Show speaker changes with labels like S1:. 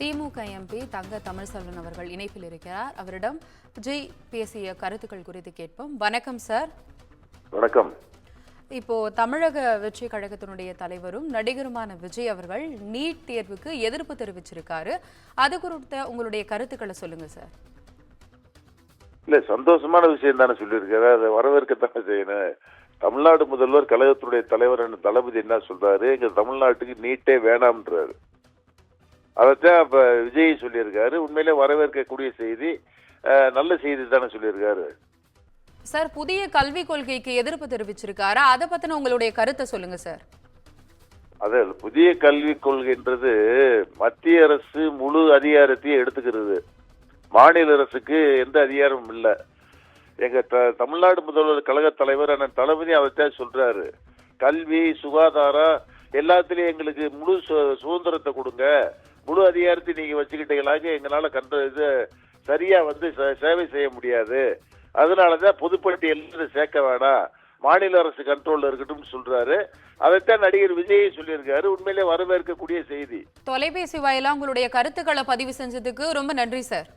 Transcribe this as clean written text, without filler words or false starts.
S1: திமுக MP தங்க தமிழ்செல்வன் அவர்கள் இணைப்பில் இருக்கிறார். அவரிடம் விஜய் பேசிய கருத்துக்கள் குறித்து கேட்போம். வணக்கம் சார்.
S2: வணக்கம்.
S1: இப்போ தமிழக வெற்றி கழகத்தினுடைய தலைவரும் நடிகருமான விஜய் அவர்கள் நீட் தேர்வுக்கு எதிர்ப்பு தெரிவிச்சிருக்காரு. அது குறித்த உங்களுடைய கருத்துக்களை சொல்லுங்க சார்.
S2: இல்ல, சந்தோஷமான விஷயம் தானே சொல்லியிருக்காரு, அதை வரவேற்கத்தானே செய்யணும். தமிழ்நாடு முதல்வர் கழகத்தினுடைய தலைவர் தளபதி என்ன சொல்றாரு, எங்க தமிழ்நாட்டுக்கு நீட்டே வேணாம்ன்றாரு. அதைத்தான் இப்ப விஜய் சொல்லியிருக்காரு. உண்மையிலே வரவேற்கக்கூடிய செய்தி, நல்ல செய்தி தானே சொல்லியிருக்காரு.
S1: சார், புதிய கல்விக் கொள்கைக்கு எதிர்ப்பு தெரிவிச்சிருக்காரு. அதை பத்தின உங்களுடைய கருத்தை சொல்லுங்க சார்.
S2: அது புதிய கல்விக் கொள்கைன்றது மத்திய அரசு முழு அதிகாரத்தையும் எடுத்துக்கிறது. மாநில அரசுக்கு எந்த அதிகாரமும் இல்லை. எங்க தமிழ்நாடு முதல்வர் கழக தலைவர் அண்ணன் தளபதி அதைத்தான் சொல்றாரு. கல்வி, சுகாதாரம் எல்லாத்திலயும் எங்களுக்கு முழு சுதந்திரத்தை கொடுங்க, முழு அதிகாரத்தை நீங்க வச்சுக்கிட்டீங்களாக எங்களால இது சரியா சேவை செய்ய முடியாது. அதனாலதான் பொதுப்பட்டியல் சேர்க்க வேணாம், மாநில அரசு கண்ட்ரோல்ல இருக்கட்டும் சொல்றாரு. அதைத்தான் நடிகர் விஜய் சொல்லியிருக்காரு. உண்மையிலே வரவேற்கக்கூடிய செய்தி.
S1: தொலைபேசி வாயிலா உங்களுடைய கருத்துக்களை பதிவு செஞ்சதுக்கு ரொம்ப நன்றி சார்.